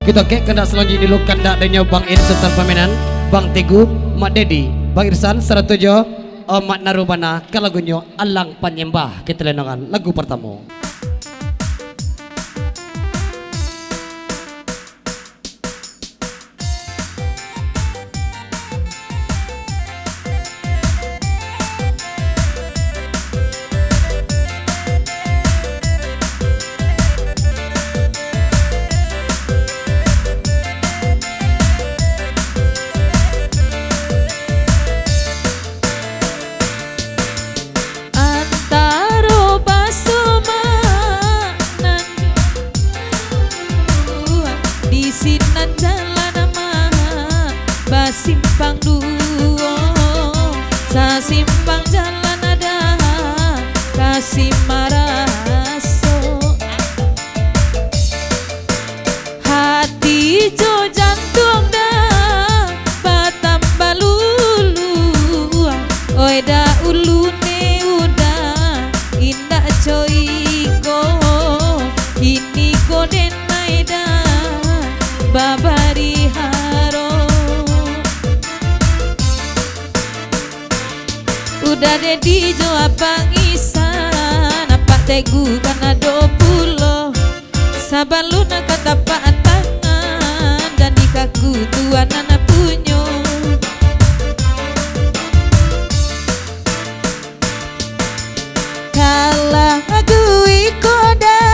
Kita kena selanjutnya dulu kandak dan Bang In serta pemainan Bang Teguh, Mak Dedi, Bang Irsan, Saratojo, Mak Narubana, ke lagunya Alang Panyembah. Kita lenongan lagu pertama. Simpang duo, sa simpang jalan ada kasih maraso. Hati jo jantung dah batam balulu, oi da ulu ne udah indah coiko, ini koden naida babari haro. Udah dedi jo abang isan apa tegu karena 20 sabaluna kata paan tangan dan di kaku tuan anak punyo kalah agui koda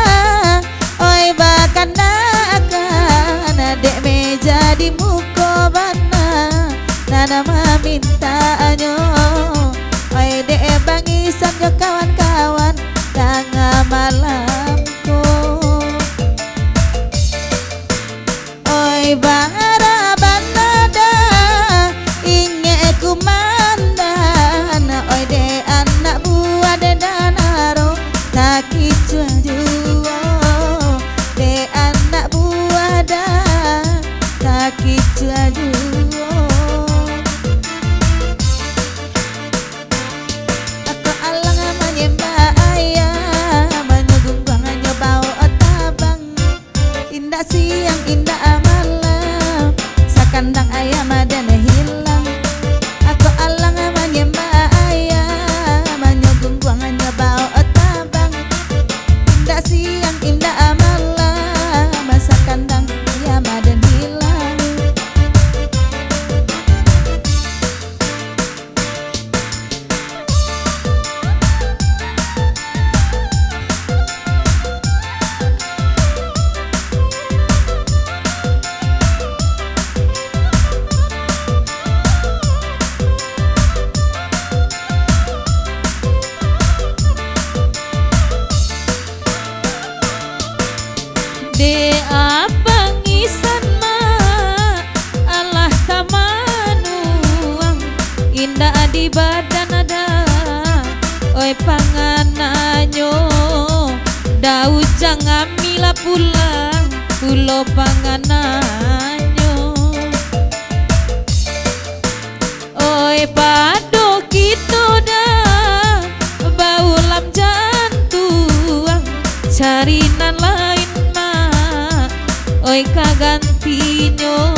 oi bakan nakan adek meja di muko bana nana minta anyo oi de bang isan jo kawan-kawan tengah malamku oi bara banada inge kumandan oi de anak buah de danaro tak juo de anak buah da tak juo. Siang indah malam sakandang ayam dan hilang aku alang menyembah ayam menyugung buangannya bau otabang indah siang indah malam sakandang ayam dan hilang de abang isan ma Allah tamanuang indah di badan ada oi pangananyo dau jangan mila pulang pulo pangananyo oi pado kita dah bau lam jantuang carinan lain oi kagantinyo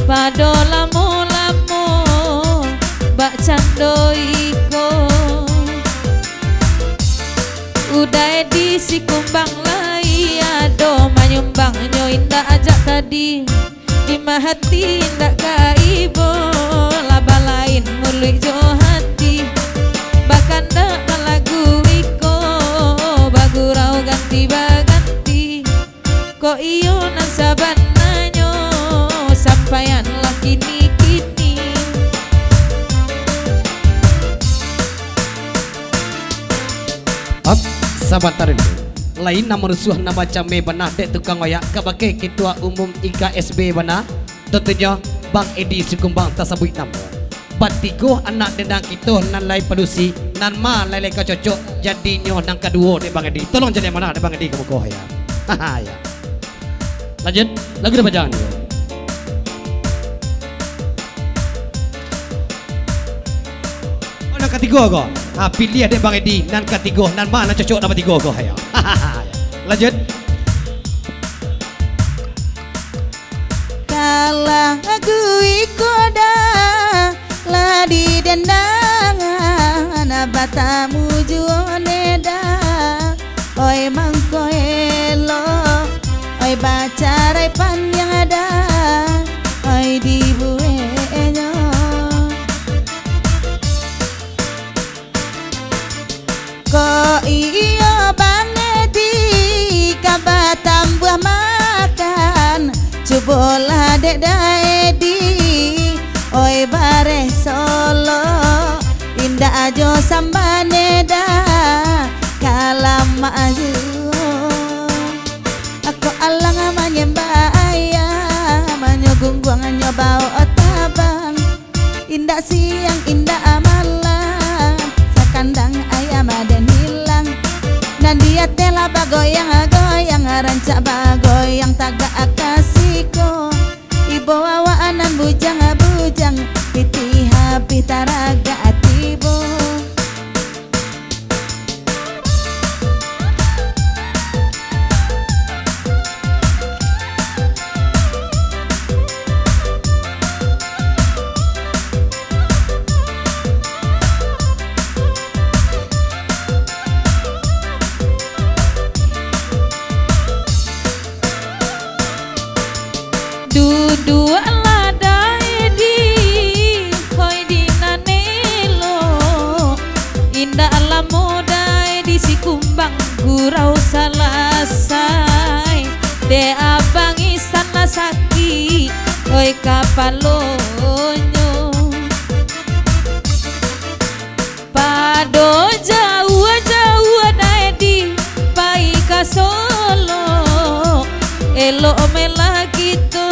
pado lamo-lamo bak candoiko udah di si kumbang lai ado manyumbang nyo indah ajak tadi di mahati indah kaibo laba lain mulik jo hati bahkan dak lagu iko bagurau ganti baganti ko iyo nang sabananyo sampayan lah kini-kini Up, sahabat tarin lain nama rusuh nama came banah dek tukang wayak kabake ketua umum IKSB banah tentunya Bang Edi Sukumbang tasabui nama batigo anak dendang kita nan lai padusi nan ma lai ka cocok jadinya nang kedua dek Bang Edi tolong jadi mana dek Bang Edi kamu kau ya haha ya. Lanjut lagu depan jangan oh nak ketiga kau pilih adek Bang Edi nan ketiga nan mana cocok dapat tiga kau ya. Lanjut lagu ikoda la di dendangan batamu juoneda oi mangkoelo oi bacarai panjang ada oi di buenyo ko iyo bangedi kabatam buah makan cubola dek daedi oi bare solo indah ajo sambaneda kalam maju aku alang menyembah ayah menyogungguang nyobau otabang indah siang indah malam sakandang ayam dan hilang dan dia tela bagoyang-goyang rancak bagoyang tagak kasihku ibu awaanan bujang-bujang piti hapi taraga atibo Dudu aladai di hoi di nanelo indah alam modai di si kumbang gurau salasai de abang istana saki hoi kapalonyo pado jauh dai di pai ka Solo elo mela gitu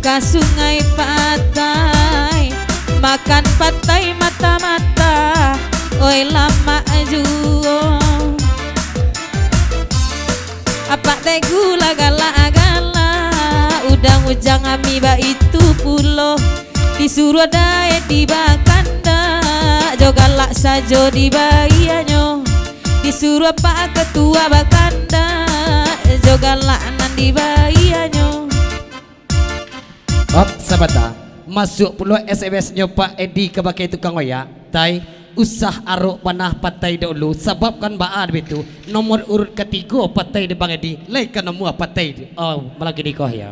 ka sungai patai makan patai mata-mata oi lama juo apa teh gula gala-gala udang ujang amiba itu pulo disuruh dae di bakanda jogalak sajo di bayanyo disuruh pak ketua bakanda jogalak nan di bayanyo. Op sabata masuk pulau SMS nya Pak Edi ke bakai tukang oyak tai usah aruk panah patai dulu sebab kan baan begitu nomor urut ketiga patai di Bang Edi laikan nomor patai oh malah gini kau ya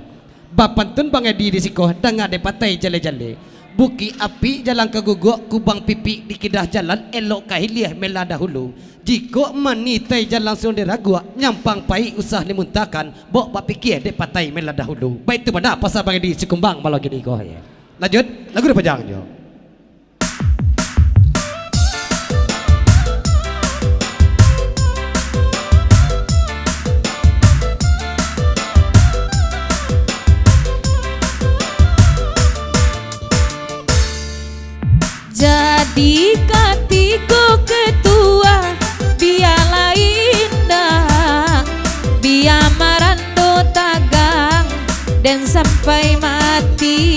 bapantun Bang Edi di sikoh dengar de patai jale-jale buki api jalan ke guguk kubang pipi di kidah jalan elok kahiliah mela dahulu jika manitai jalan langsung diragua nyampang pai usah dimuntakan bok bak pikir de patai mela dahulu baik itu pada pasal Bang Edi sikumbang malah gini kau ya lanjut lagu dipajang jo. Jadi katiku ketua biala indah biar marando tagang dan sampai mati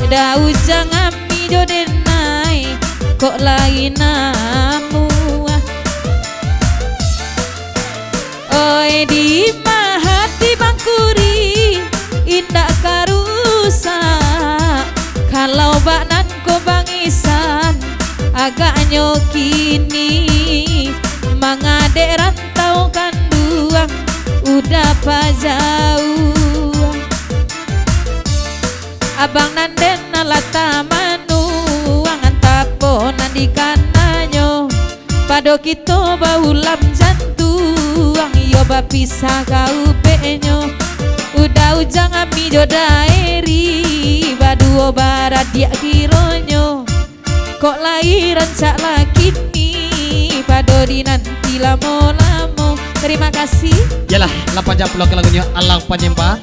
dah ujang ami jodenai kok lain namu oi di mahati bangkuri indah karusa kalau baknan ko bangisan agak nyokini mangade rantau kanduang udah pajauh abang nanden nalata manuang antapo nandikananyo pado kito baulam jantuang yo bapisah kau penyo udah ujang ami jodaeri baduo barat dia kironyo kok lahiran cak lakini pado di nanti lamo-lamo terima kasih Yalah 8 jam pulau ke lagunya Alang Penyembah